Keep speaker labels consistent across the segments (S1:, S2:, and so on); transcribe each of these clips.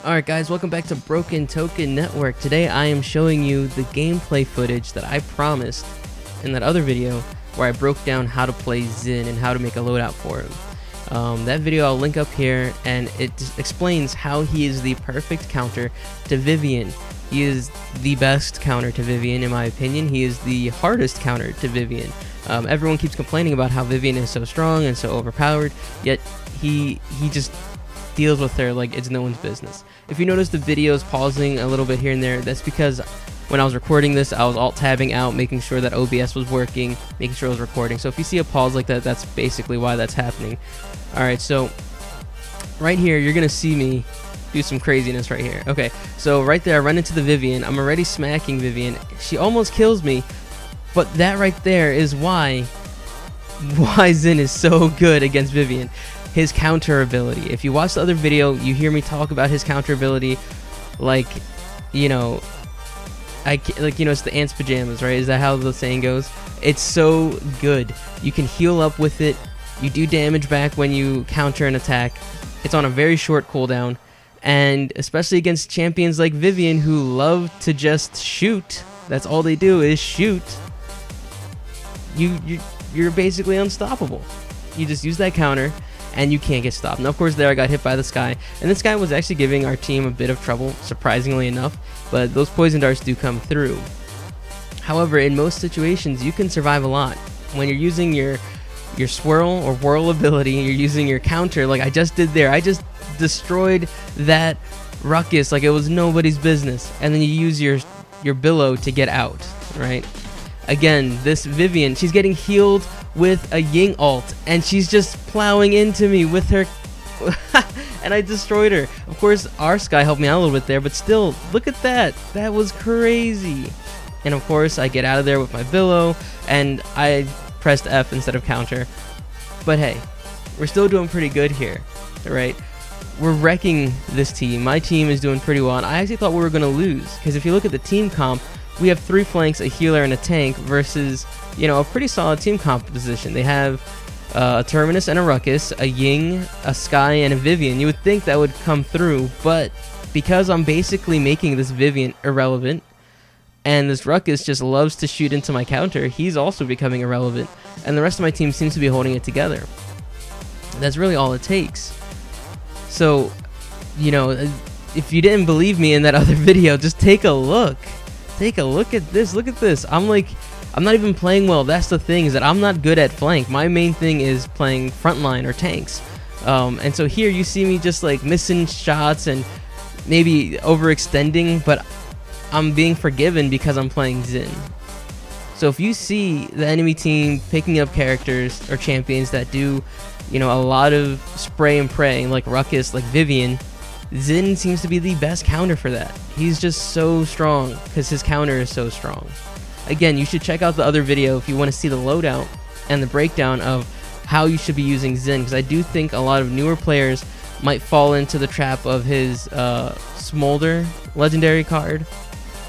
S1: Alright guys, welcome back to Broken Token Network. Today I am showing you the gameplay footage that I promised in that other video where I broke down how to play Zhin and how to make a loadout for him. That video I'll link up here, and it explains how he is the perfect counter to Vivian. He is the best counter to Vivian in my opinion. He is the hardest counter to Vivian. Everyone keeps complaining about how Vivian is so strong and so overpowered, yet he just deals with her like it's no one's business. If you notice the videos pausing a little bit here and there, that's because when I was recording this, I was alt-tabbing out, making sure that OBS was working, making sure it was recording. So if you see a pause like that, that's basically why that's happening. Alright, so right here, you're going to see me do some craziness right here. Okay, so right there, I run into the Vivian. I'm already smacking Vivian. She almost kills me, but that right there is why Zhin is so good against Vivian. His counter ability. If you watch the other video, you hear me talk about his counter ability like, you know, it's the ant's pajamas, right? Is that how the saying goes? It's so good. You can heal up with it. You do damage back when you counter an attack. It's on a very short cooldown, and especially against champions like Vivian who love to just shoot. That's all they do is shoot. You're basically unstoppable. You just use that counter and you can't get stopped. Now, of course, there I got hit by the sky, and this guy was actually giving our team a bit of trouble, surprisingly enough, but those poison darts do come through. However, in most situations, you can survive a lot. When you're using your swirl or whirl ability, you're using your counter like I just did there. I just destroyed that ruckus like it was nobody's business, and then you use your billow to get out, right? Again, this Vivian, she's getting healed with a Ying ult, and she's just plowing into me with her and I destroyed her. Of course, our Sky helped me out a little bit there, but still, look at that. That was crazy. And of course, I get out of there with my billow, and I pressed F instead of counter. But hey, we're still doing pretty good here, right? We're wrecking this team. My team is doing pretty well, and I actually thought we were going to lose, because if you look at the team comp, we have 3 flanks, a healer, and a tank versus, you know, a pretty solid team composition. They have a Terminus and a Ruckus, a Ying, a Sky, and a Vivian. You would think that would come through, but because I'm basically making this Vivian irrelevant, and this Ruckus just loves to shoot into my counter, he's also becoming irrelevant, and the rest of my team seems to be holding it together. That's really all it takes. So, you know, if you didn't believe me in that other video, just take a look. Take a look at this. Look at this. I'm not even playing well. That's the thing, is that I'm not good at flank. My main thing is playing frontline or tanks. And so here you see me just like missing shots and maybe overextending, but I'm being forgiven because I'm playing Zhin. So if you see the enemy team picking up characters or champions that do, you know, a lot of spray and pray, like Ruckus, like Vivian, Zhin seems to be the best counter for that. He's just so strong because his counter is so strong. Again, you should check out the other video if you want to see the loadout and the breakdown of how you should be using Zhin, because I do think a lot of newer players might fall into the trap of his Smolder legendary card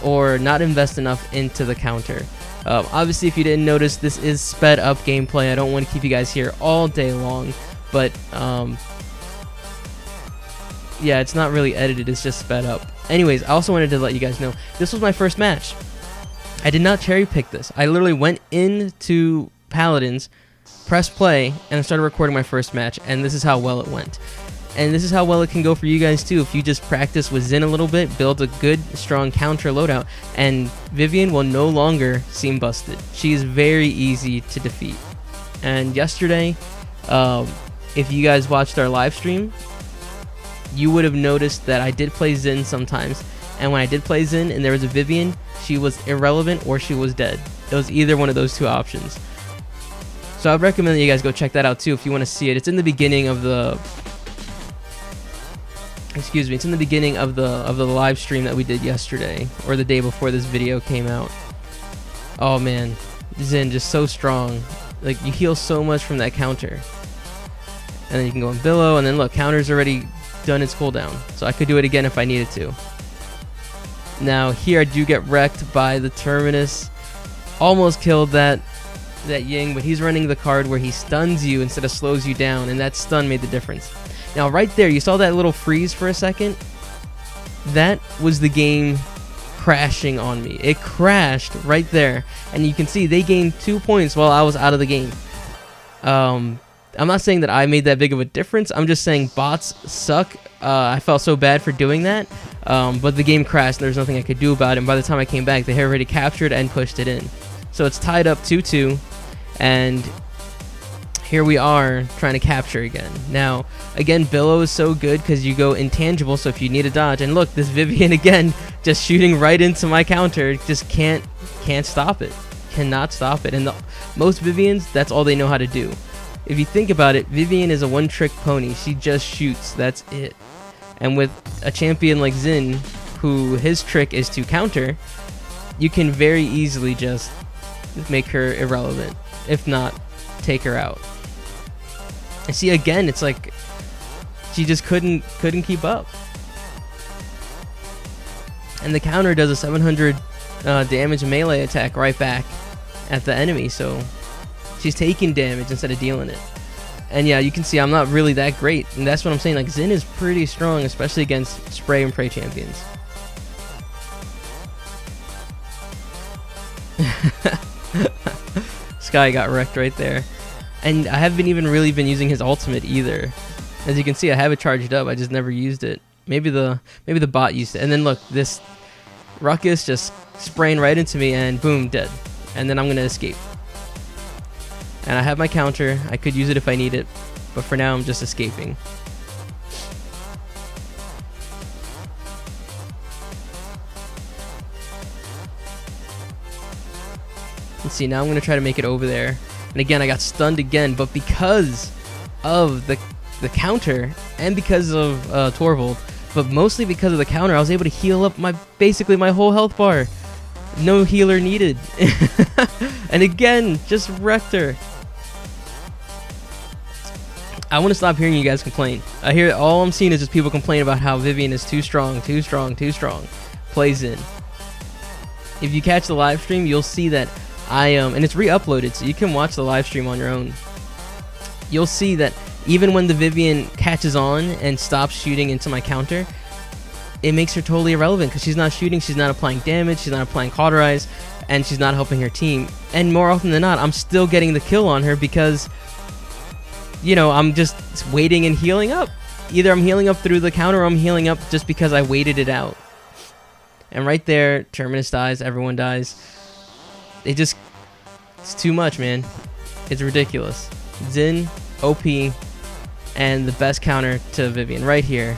S1: or not invest enough into the counter. Obviously, if you didn't notice, this is sped up gameplay. I don't want to keep you guys here all day long, but yeah, it's not really edited, it's just sped up. Anyways, I also wanted to let you guys know, this was my first match. I did not cherry pick this. I literally went into Paladins, pressed play, and I started recording my first match, and this is how well it went. And this is how well it can go for you guys too if you just practice with Zhin a little bit, build a good, strong counter loadout, and Vivian will no longer seem busted. She is very easy to defeat. And yesterday, if you guys watched our live stream, you would have noticed that I did play Zhin sometimes, and when I did play Zhin and there was a Vivian, she was irrelevant or she was dead. It was either one of those 2 options. So I'd recommend that you guys go check that out too if you want to see it. It's in the beginning of the it's in the beginning of the live stream that we did yesterday, or the day before this video came out. Oh man, Zhin just so strong. Like, you heal so much from that counter. And then you can go in billow, and then look, counter's already done its cooldown, so I could do it again if I needed to. Now here I do get wrecked by the Terminus. Almost killed that Ying, but he's running the card where he stuns you instead of slows you down, and that stun made the difference. Now right there, you saw that little freeze for a second? that was the game crashing on me. It crashed right there, and you can see they gained 2 points while I was out of the game. I'm not saying that I made that big of a difference. I'm just saying bots suck. I felt so bad for doing that, but the game crashed. There's nothing I could do about it, and by the time I came back, they had already captured and pushed it in. So it's tied up 2-2, and here we are trying to capture again. Now, again, Billow is so good because you go intangible, so if you need a dodge, and look, this Vivian again, just shooting right into my counter, just can't stop it. Cannot stop it. And most Vivians, that's all they know how to do. If you think about it, Vivian is a one-trick pony. She just shoots. That's it. And with a champion like Zhin, who his trick is to counter, you can very easily just make her irrelevant, if not take her out. And see, again, it's like she just couldn't keep up. And the counter does a 700 damage melee attack right back at the enemy, so she's taking damage instead of dealing it. And yeah, you can see I'm not really that great, and that's what I'm saying. Like, Zhin is pretty strong, especially against spray and pray champions. Sky got wrecked right there. And I haven't even really been using his ultimate either. As you can see, I have it charged up. I just never used it. Maybe the bot used it. And then look, this Ruckus just spraying right into me, and boom, dead. And then I'm gonna escape. And I have my counter. I could use it if I need it, but for now I'm just escaping. Let's see, now I'm gonna try to make it over there. And again, I got stunned again, but because of the counter and because of Torvald, but mostly because of the counter, I was able to heal up basically my whole health bar. No healer needed. And again, just wrecked her. I want to stop hearing you guys complain. All I'm seeing is just people complain about how Vivian is too strong, too strong, too strong. Plays in. If you catch the live stream, you'll see that and it's re-uploaded, so you can watch the live stream on your own. You'll see that even when the Vivian catches on and stops shooting into my counter, it makes her totally irrelevant because she's not shooting, she's not applying damage, she's not applying cauterize, and she's not helping her team. And more often than not, I'm still getting the kill on her because, you know, I'm just waiting and healing up. Either I'm healing up through the counter or I'm healing up just because I waited it out. And right there, Terminus dies, everyone dies. It's too much, man. It's ridiculous. Zhin, OP, and the best counter to Vivian right here.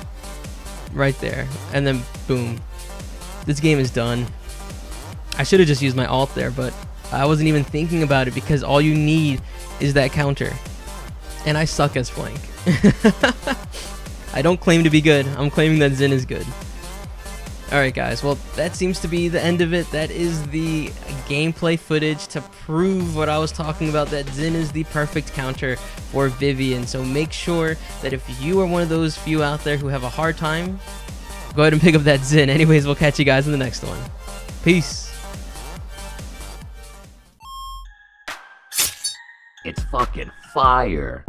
S1: Right there. And then, boom. This game is done. I should have just used my ult there, but I wasn't even thinking about it because all you need is that counter. And I suck as flank. I don't claim to be good. I'm claiming that Zhin is good. Alright guys, well that seems to be the end of it. That is the gameplay footage to prove what I was talking about, that Zhin is the perfect counter for Vivian. So make sure that if you are one of those few out there who have a hard time, go ahead and pick up that Zhin. Anyways, we'll catch you guys in the next one. Peace.
S2: It's fucking fire.